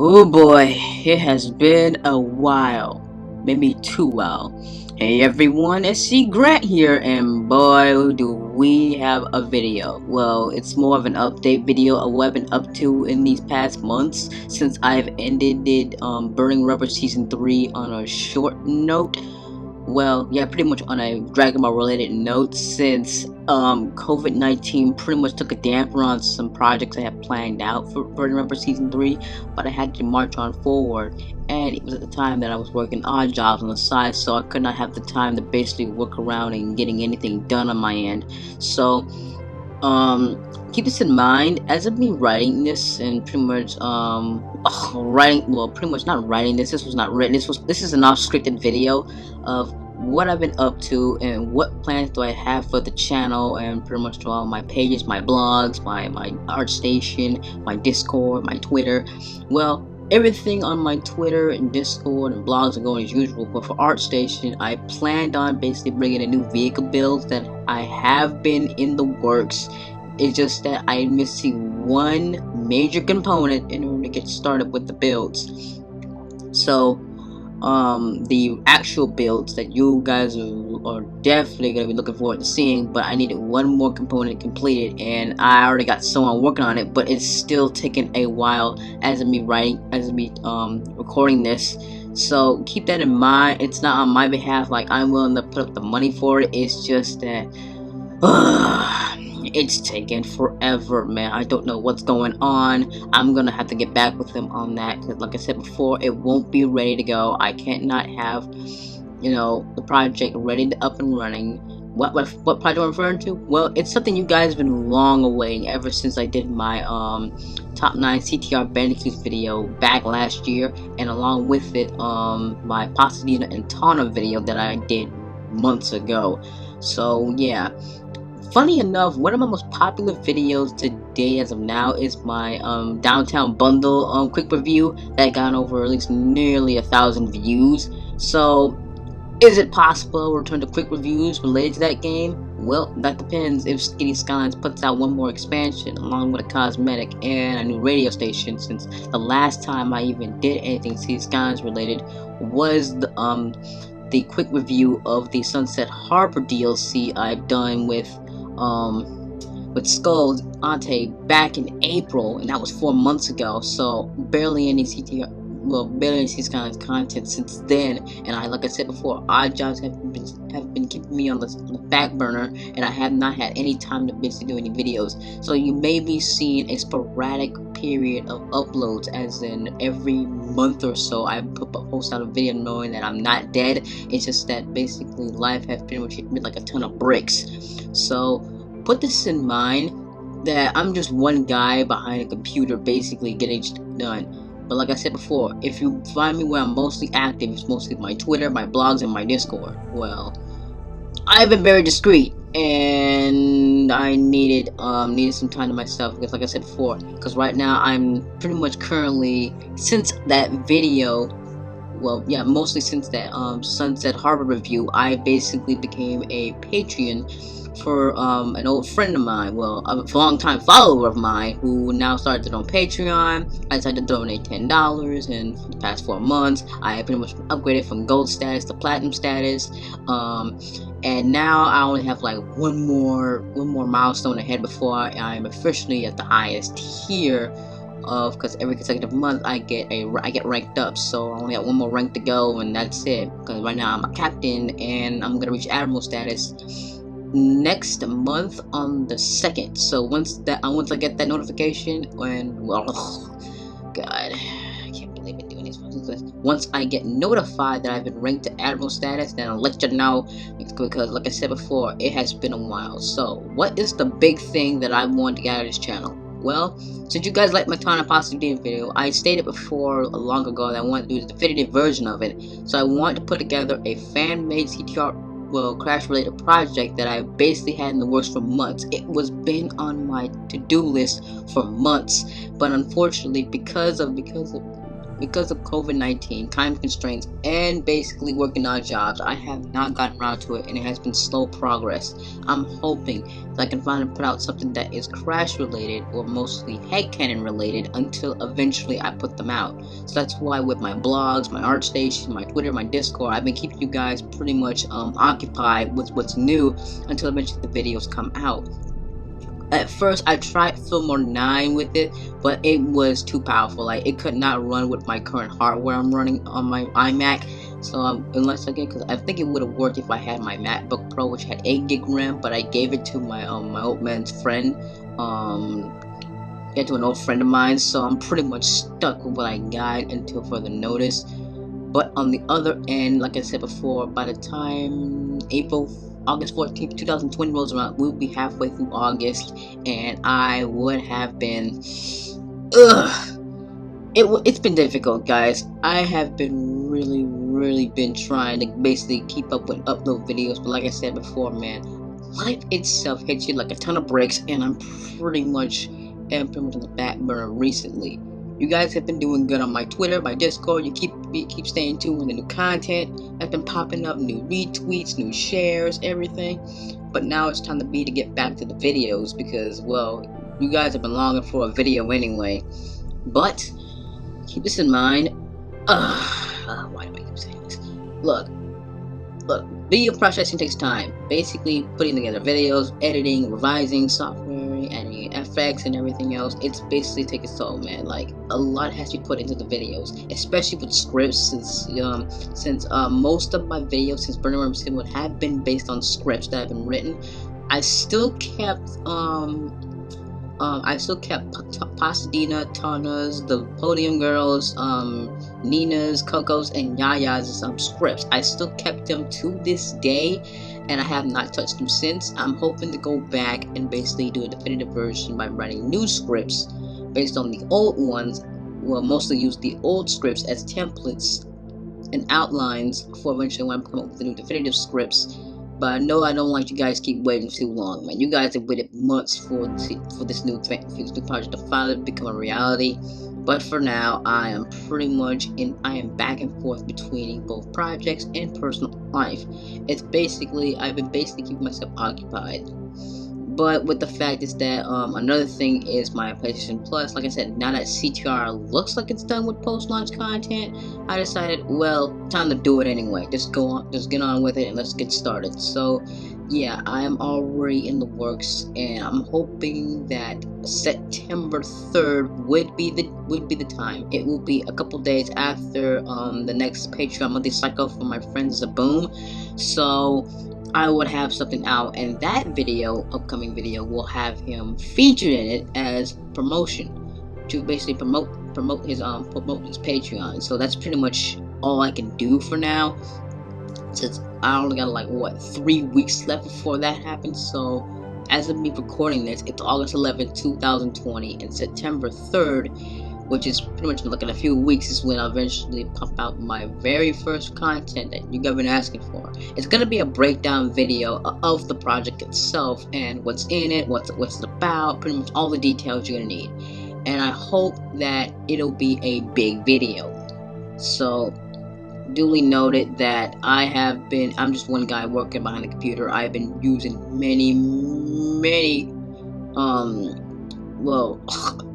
Oh boy, it has been a while. Maybe too while. Hey everyone, S.C Grant here, and boy do we have a video. Well, it's more of an update video of what I've been up to in these past months since I've ended Burning Rubber Season 3 on a short note. Well, yeah, pretty much on a Dragon Ball related note, since COVID-19 pretty much took a damper on some projects I had planned out for Remember Season 3, but I had to march on forward, and it was at the time that I was working odd jobs on the side, so I could not have the time to basically work around and getting anything done on my end. So keep this in mind as of me writing this, and pretty much pretty much not writing this was not written, this is an off scripted video of what I've been up to and what plans do I have for the channel, and pretty much to all my pages, my blogs, my art station, my Discord, my Twitter. Well, everything on my Twitter and Discord and blogs are going as usual, but for ArtStation, I planned on basically bringing a new vehicle build that I have been in the works. It's just that I'm missing one major component in order to get started with the builds. So, the actual builds that you guys are definitely going to be looking forward to seeing, but I needed one more component completed, and I already got someone working on it, but it's still taking a while as of me recording this. So keep that in mind. It's not on my behalf, like I'm willing to put up the money for it. It's just that it's taken forever, man. I don't know what's going on. I'm gonna have to get back with them on that, because like I said before, it won't be ready to go. I can't not have, the project ready to up and running. What project I'm referring to? Well, it's something you guys have been long awaiting ever since I did my top 9 CTR Bandicoots video back last year, and along with it my Pasadena and Tana video that I did months ago. So yeah, funny enough, one of my most popular videos today as of now is my Downtown Bundle quick review that got over at least nearly 1,000 views. So is it possible to return to quick reviews related to that game? Well, that depends if Skitty Skylines puts out one more expansion along with a cosmetic and a new radio station, since the last time I even did anything Skitty Skylines related was the quick review of the Sunset Harbor DLC I've done with Skull's Ante back in April, and that was 4 months ago. So barely any CTR kind of content since then. And like I said before, odd jobs have been keeping me on the back burner, and I have not had any time to basically do any videos. So you may be seeing a sporadic period of uploads, as in every month or so I post out a video knowing that I'm not dead. It's just that basically life has pretty much hit me like a ton of bricks. So put this in mind, that I'm just one guy behind a computer basically getting done. But like I said before, if you find me where I'm mostly active, it's mostly my Twitter, my blogs, and my Discord. Well, I've been very discreet, and I needed some time to myself, because like I said before, because right now I'm pretty much currently, since that video, well, yeah, mostly since that Sunset Harbor review, I basically became a Patreon for an old friend of mine, well, a long-time follower of mine, who now started on Patreon. I decided to donate $10, and for the past 4 months, I pretty much upgraded from gold status to platinum status, and now I only have like one more milestone ahead before I'm officially at the highest tier. Because every consecutive month I get ranked up, so I only got one more rank to go, and that's it. Because right now I'm a captain, and I'm gonna reach admiral status next month on the 2nd. So once I get that notification, God, I can't believe I'm doing this. Once I get notified that I've been ranked to admiral status, then I'll let you know, because like I said before, it has been a while. So what is the big thing that I want to get out of this channel? Well, since you guys like my Tana Pasadena video, I stated before long ago that I want to do the definitive version of it. So I want to put together a fan-made CTR crash related project that I basically had in the works for months. It was been on my to-do list for months, but unfortunately because of because of COVID-19, time constraints, and basically working odd jobs, I have not gotten around to it, and it has been slow progress. I'm hoping that I can finally put out something that is Crash related or mostly headcanon related until eventually I put them out. So that's why with my blogs, my art station, my Twitter, my Discord, I've been keeping you guys pretty much occupied with what's new until eventually the videos come out. At first, I tried Fillmore 9 with it, but it was too powerful. Like, it could not run with my current hardware I'm running on my iMac. So, unless again, because I think it would have worked if I had my MacBook Pro, which had 8 gig RAM, but I gave it to my my old man's friend, to an old friend of mine. So I'm pretty much stuck with what I got until further notice. But on the other end, like I said before, by the time August 14th, 2020 rolls around, we'll be halfway through August, and I would have been, it's been difficult, guys. I have been really been trying to basically keep up with upload videos, but like I said before, man, life itself hits you like a ton of bricks, and I'm pretty much on the back burner recently. You guys have been doing good on my Twitter, my Discord. You keep staying tuned with the new content that's been popping up, new retweets, new shares, everything. But now it's time to get back to the videos because, well, you guys have been longing for a video anyway. But keep this in mind. Why do I keep saying this? Look, video processing takes time. Basically, putting together videos, editing, revising software, adding effects, and everything else. It's basically taking toll, man. Like, a lot has to be put into the videos, especially with scripts. Since most of my videos since Burning Room Sim would have been based on scripts that have been written, I still kept Pasadena, Tana's, the Podium Girls, Nina's, Coco's, and Yaya's scripts. I still kept them to this day, and I have not touched them since. I'm hoping to go back and basically do a definitive version by writing new scripts based on the old ones. Well, mostly use the old scripts as templates and outlines for eventually when I come up with the new definitive scripts. But I know I don't like you guys keep waiting too long, man. You guys have waited months for this new project to finally become a reality. But for now, I am back and forth between both projects and personal life. I've been basically keeping myself occupied. But with the fact is that another thing is my PlayStation Plus. Like I said, now that CTR looks like it's done with post-launch content, I decided, well, time to do it anyway. Just get on with it and let's get started. So yeah, I am already in the works, and I'm hoping that September 3rd would be the time. It will be a couple days after the next Patreon monthly cycle for my friend Zaboom. So I would have something out, and that upcoming video, will have him featured in it as promotion to basically promote his Patreon. So that's pretty much all I can do for now, since I only got 3 weeks left before that happens. So as of me recording this, it's August 11th, 2020, and September 3rd, which is pretty much in a few weeks, is when I'll eventually pump out my very first content that you guys have been asking for. It's gonna be a breakdown video of the project itself and what's in it, what's it about, pretty much all the details you're gonna need. And I hope that it'll be a big video. So duly noted that I'm just one guy working behind the computer. I've been using many well,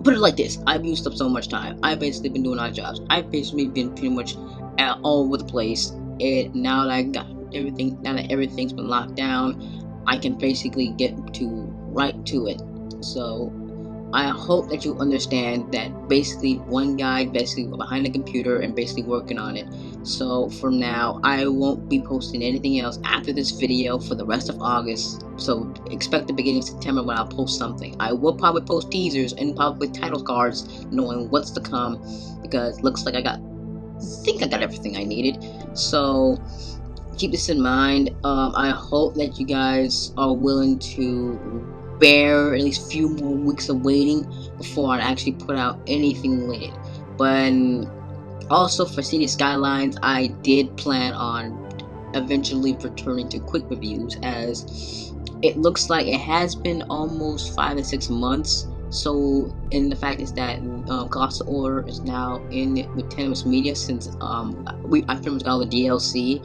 put it like this, I've used up so much time. I've basically been doing odd jobs. I've basically been pretty much all over the place. And now that everything's been locked down, I can basically get right to it. So I hope that you understand that basically one guy basically behind the computer and basically working on it. So for now, I won't be posting anything else after this video for the rest of August. So expect the beginning of September when I'll post something. I will probably post teasers and probably title cards, knowing what's to come, because it looks like I think I got everything I needed. So keep this in mind. I hope that you guys are willing to bear at least a few more weeks of waiting before I actually put out anything related. But also for City Skylines, I did plan on eventually returning to quick reviews, as it looks like it has been almost 5 to 6 months So, and the fact is that Cost Order is now in with Tenuous Media since I pretty much got all the DLC.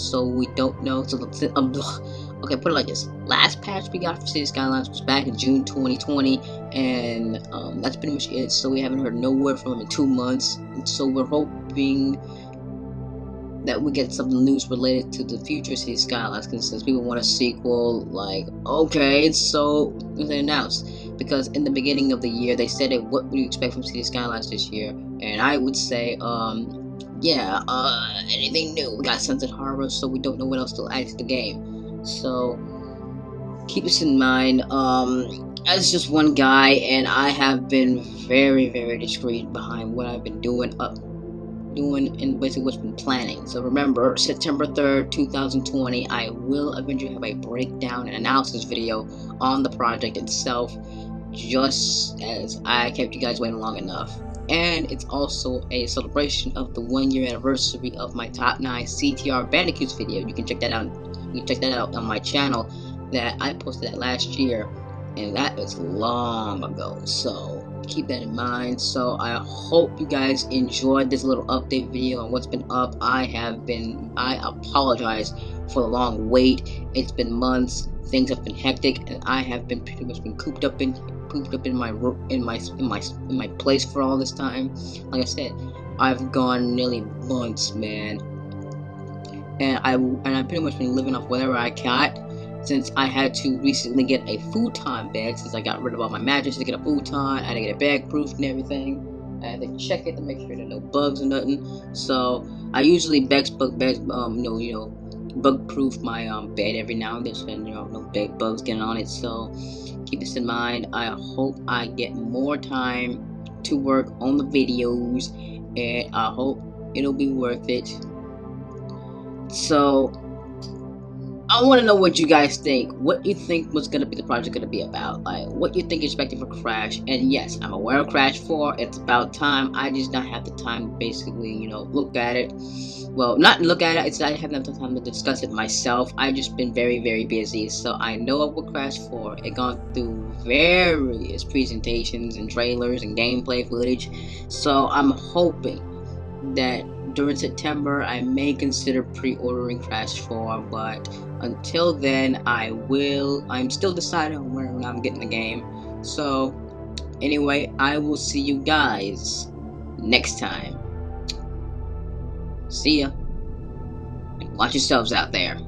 So we don't know. So okay, put it like this: last patch we got for City Skylines was back in June 2020, and that's pretty much it. So we haven't heard no word from him in 2 months. And so we're hoping that we get some news related to the future City Skylines, because since people want a sequel, like, okay, so they announced. Because in the beginning of the year, they said, what would you expect from City Skylines this year? And I would say, yeah, anything new. We got Sunset Harbor, so we don't know what else to add to the game. So, keep this in mind. As just one guy, and I have been very, very discreet behind what I've been doing and basically what's been planning. So remember, September 3rd, 2020, I will eventually have a breakdown and analysis video on the project itself, just as I kept you guys waiting long enough. And it's also a celebration of the 1-year anniversary of my top 9 CTR Bandicoots video. You can check that out. You can check that out on my channel that I posted that last year, and that is long ago. So keep that in mind. So I hope you guys enjoyed this little update video on what's been up. I apologize for the long wait. It's been months. Things have been hectic, and I have been pretty much been cooped up in my place for all this time. Like I said, I've gone nearly months, man, and I've pretty much been living off whatever I got, since I had to recently get a futon bed, since I got rid of all my mattresses to get a futon. I had to get it bag proof and everything. I had to check it to make sure there are no bugs or nothing. So I usually bug proof my bed every now and then, so no bed bugs getting on it. So keep this in mind. I hope I get more time to work on the videos, and I hope it'll be worth it. So I want to know what you guys think. What you think was going to be the project going to be about? Like, what you think you're expecting for Crash? And yes, I'm aware of Crash 4. It's about time. I just don't have the time to basically, look at it. Well, not look at it. It's I haven't had the time to discuss it myself. I've just been very, very busy. So I know of what Crash 4. It gone through various presentations and trailers and gameplay footage. So I'm hoping that during September I may consider pre-ordering Crash 4, but until then I'm still deciding on where I'm getting the game. So anyway, I will see you guys next time. See ya, and watch yourselves out there.